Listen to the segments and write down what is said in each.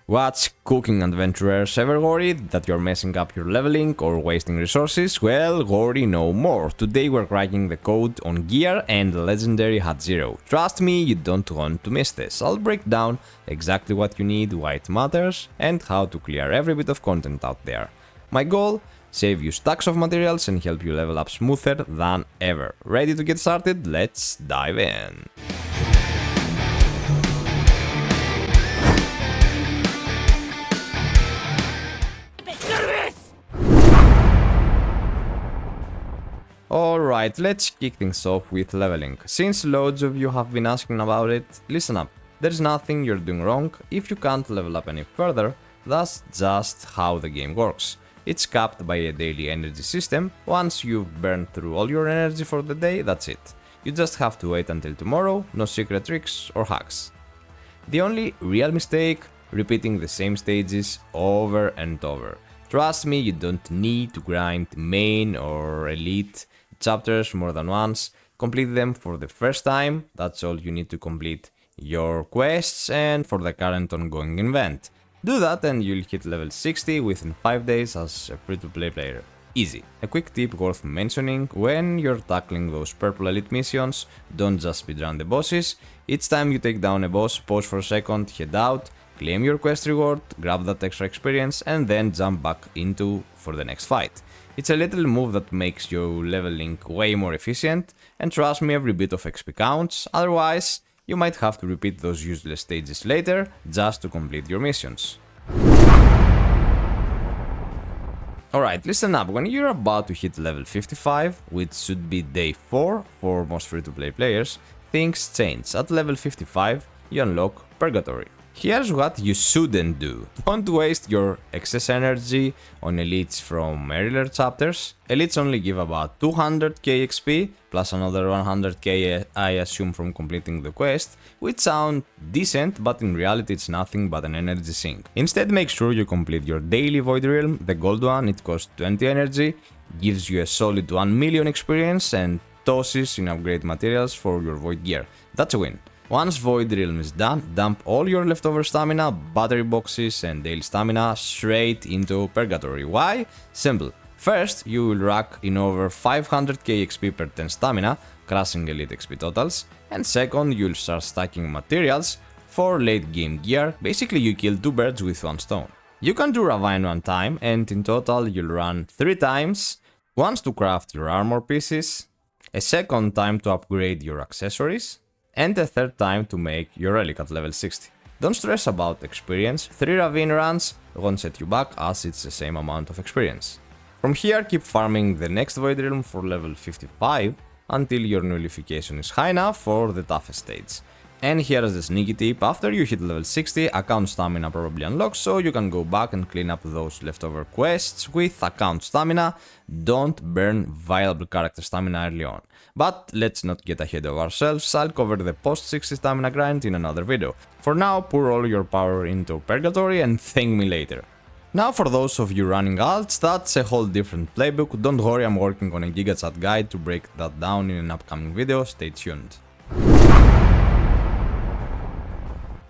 What's cooking, adventurers? Ever worried that you're messing up your leveling or wasting resources? Well, worry no more. Today we're cracking the code on gear and legendary Hat 0. Trust me, you don't want to miss this. I'll break down exactly what you need, why it matters, and how to clear every bit of content out there. My goal? Save you stacks of materials and help you level up smoother than ever. Ready to get started? Let's dive in. Alright, let's kick things off with leveling. Since loads of you have been asking about it, listen up. There's nothing you're doing wrong if you can't level up any further. That's just how the game works. It's capped by a daily energy system. Once you've burned through all your energy for the day, that's it. You just have to wait until tomorrow, no secret tricks or hacks. The only real mistake, repeating the same stages over and over. Trust me, you don't need to grind main or elite chapters more than once. Complete them for the first time, that's all you need to complete your quests and for the current ongoing event. Do that and you'll hit level 60 within 5 days as a free-to-play player. Easy. A quick tip worth mentioning: when you're tackling those purple elite missions, don't just speedrun the bosses. Each time you take down a boss, pause for a second, head out, claim your quest reward, grab that extra experience, and then jump back into for the next fight. It's a little move that makes your leveling way more efficient, and trust me, every bit of XP counts, otherwise you might have to repeat those useless stages later just to complete your missions. Alright, listen up, when you're about to hit level 55, which should be day 4 for most free-to-play players, things change. At level 55, you unlock Purgatory. Here's what you shouldn't do. Don't waste your excess energy on elites from earlier chapters. Elites only give about 200k XP, plus another 100k I assume from completing the quest, which sound decent, but in reality it's nothing but an energy sink. Instead, make sure you complete your daily Void Realm, the gold one. It costs 20 energy, gives you a solid 1 million experience, and tosses in upgrade materials for your Void gear. That's a win. Once Void Realm is done, dump all your leftover stamina, battery boxes and daily stamina straight into Purgatory. Why? Simple. First, you will rack in over 500k XP per 10 stamina, crushing elite XP totals, and second, you'll start stacking materials for late game gear. Basically, you kill 2 birds with 1 stone. You can do Ravine 1 time, and in total you'll run 3 times, once to craft your armor pieces, a second time to upgrade your accessories, and a third time to make your relic at level 60. Don't stress about experience, 3 ravine runs won't set you back as it's the same amount of experience. From here, keep farming the next Void Realm for level 55 until your Nulification is high enough for the toughest stage. And here's the sneaky tip: after you hit level 60, account stamina probably unlocks, so you can go back and clean up those leftover quests with account stamina. Don't burn viable character stamina early on. But let's not get ahead of ourselves, I'll cover the post 60 stamina grind in another video. For now, pour all your power into Purgatory and thank me later. Now for those of you running alts, that's a whole different playbook. Don't worry, I'm working on a gigachat guide to break that down in an upcoming video, stay tuned.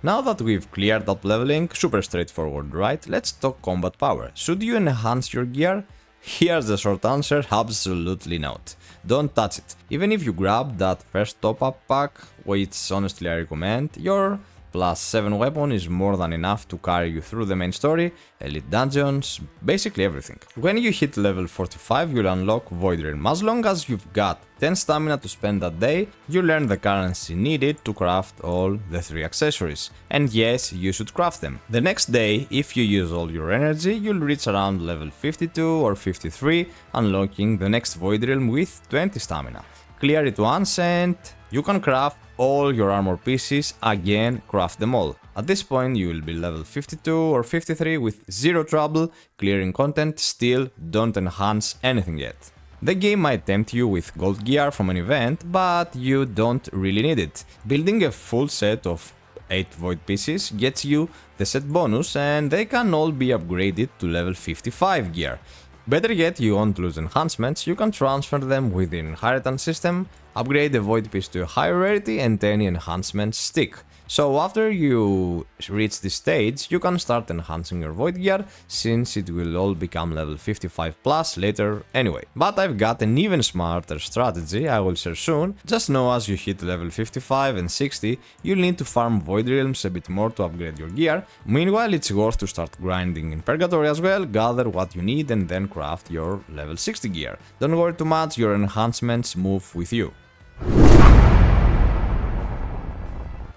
Now that we've cleared up leveling, super straightforward, right? Let's talk combat power. Should you enhance your gear? Here's the short answer: absolutely not. Don't touch it. Even if you grab that first top-up pack, which honestly I recommend, your +7 weapon is more than enough to carry you through the main story, elite dungeons, basically everything. When you hit level 45, you'll unlock Void Realm. As long as you've got 10 stamina to spend that day, you learn the currency needed to craft all the 3 accessories. And yes, you should craft them. The next day, if you use all your energy, you'll reach around level 52 or 53, unlocking the next Void Realm with 20 stamina. Clear it once and you can craft all your armor pieces, again, craft them all. At this point you will be level 52 or 53 with 0 trouble clearing content. Still, don't enhance anything yet. The game might tempt you with gold gear from an event, but you don't really need it. Building a full set of 8 void pieces gets you the set bonus and they can all be upgraded to level 55 gear. Better yet, you won't lose enhancements, you can transfer them within inheritance system, upgrade the void piece to a higher rarity and any enhancements stick. So after you reach this stage, you can start enhancing your Void Gear, since it will all become level 55 plus later anyway. But I've got an even smarter strategy I will share soon. Just know as you hit level 55 and 60, you'll need to farm Void Realms a bit more to upgrade your gear. Meanwhile, it's worth to start grinding in Purgatory as well, gather what you need and then craft your level 60 gear. Don't worry too much, your enhancements move with you.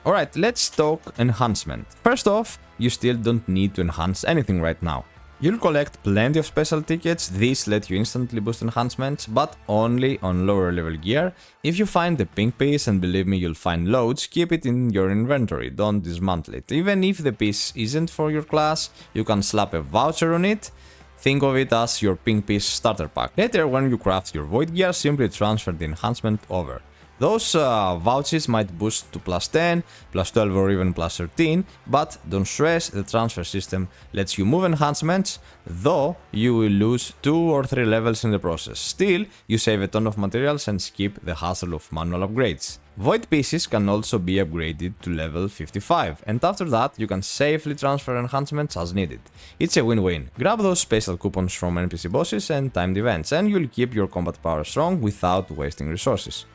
Alright, let's talk enhancement. First off, you still don't need to enhance anything right now. You'll collect plenty of special tickets, these let you instantly boost enhancements, but only on lower level gear. If you find the pink piece, and believe me you'll find loads, keep it in your inventory, don't dismantle it. Even if the piece isn't for your class, you can slap a voucher on it. Think of it as your pink piece starter pack. Later, when you craft your Void Gear, simply transfer the enhancement over. Those vouchers might boost to plus 10, plus 12 or even plus 13, but don't stress, the transfer system lets you move enhancements, though you will lose 2 or 3 levels in the process. Still, you save a ton of materials and skip the hassle of manual upgrades. Void pieces can also be upgraded to level 55, and after that you can safely transfer enhancements as needed. It's a win-win. Grab those special coupons from NPC bosses and timed events, and you'll keep your combat power strong without wasting resources.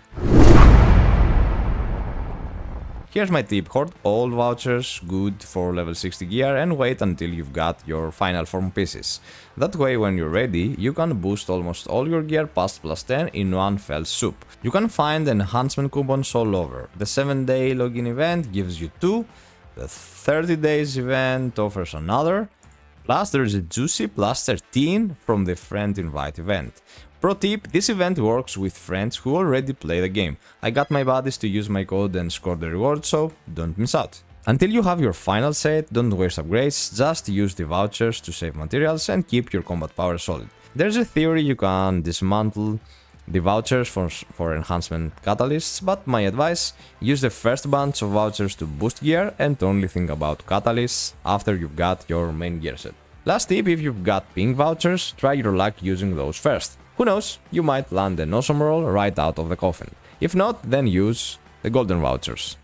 Here's my tip, hoard all vouchers good for level 60 gear and wait until you've got your final form pieces. That way when you're ready, you can boost almost all your gear past plus 10 in one fell swoop. You can find enhancement coupons all over. The 7-day login event gives you 2, the 30 days event offers another, plus there's a juicy plus 13 from the friend invite event. Pro tip, this event works with friends who already play the game. I got my buddies to use my code and score the reward, so don't miss out. Until you have your final set, don't waste upgrades, just use the vouchers to save materials and keep your combat power solid. There's a theory you can dismantle the vouchers for enhancement catalysts, but my advice, use the first bunch of vouchers to boost gear and only think about catalysts after you've got your main gear set. Last tip, if you've got pink vouchers, try your luck using those first. Who knows, you might land an awesome roll right out of the coffin. If not, then use the golden vouchers.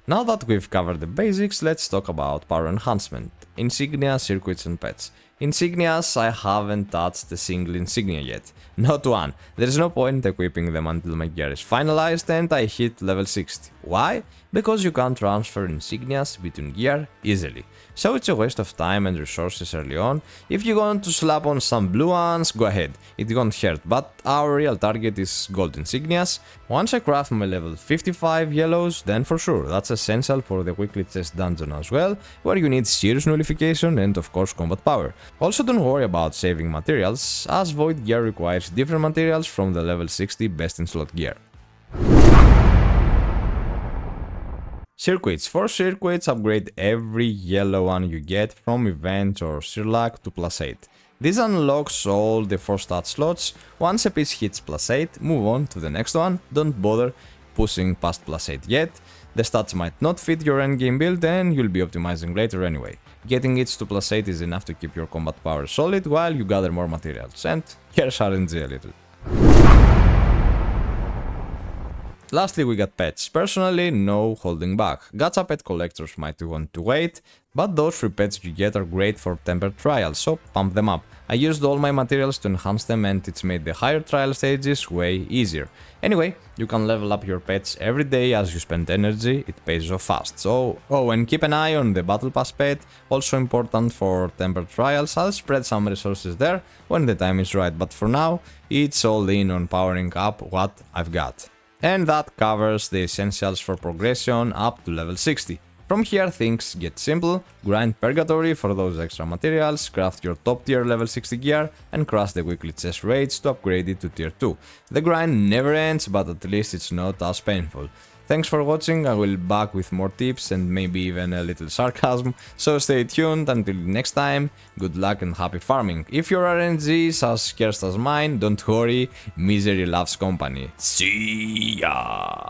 Now that we've covered the basics, let's talk about power enhancement, Insignia, circuits and pets. Insignias, I haven't touched a single Insignia yet. Not one. There's no point equipping them until my gear is finalized and I hit level 60. Why? Because you can't transfer Insignias between gear easily. So it's a waste of time and resources early on. If you want to slap on some blue ones, go ahead, it won't hurt, but our real target is gold Insignias. Once I craft my level 55 yellows, then for sure, that's essential for the weekly chest dungeon as well, where you need serious nullification and of course combat power. Also don't worry about saving materials, as Void Gear requires different materials from the level 60 best in slot gear. Circuits. For circuits, upgrade every yellow one you get from events or Sirlac to plus 8. This unlocks all the 4 stat slots. Once a piece hits plus 8, move on to the next one. Don't bother pushing past plus 8 yet. The stats might not fit your endgame build and you'll be optimizing later anyway. Getting it to plus 8 is enough to keep your combat power solid while you gather more materials, and here's RNG a little. Lastly, we got pets. Personally, no holding back. Gacha pet collectors might want to wait, but those free pets you get are great for tempered trials, so pump them up. I used all my materials to enhance them and it's made the higher trial stages way easier. Anyway, you can level up your pets every day as you spend energy, it pays off fast. So, and keep an eye on the battle pass pet, also important for tempered trials. I'll spread some resources there when the time is right, but for now, it's all in on powering up what I've got. And that covers the essentials for progression up to level 60. From here things get simple, grind Purgatory for those extra materials, craft your top tier level 60 gear and crush the weekly chest raids to upgrade it to tier 2. The grind never ends, but at least it's not as painful. Thanks for watching, I will be back with more tips and maybe even a little sarcasm, so stay tuned until next time, good luck and happy farming. If your RNG is as scarce as mine, don't worry, misery loves company. See ya!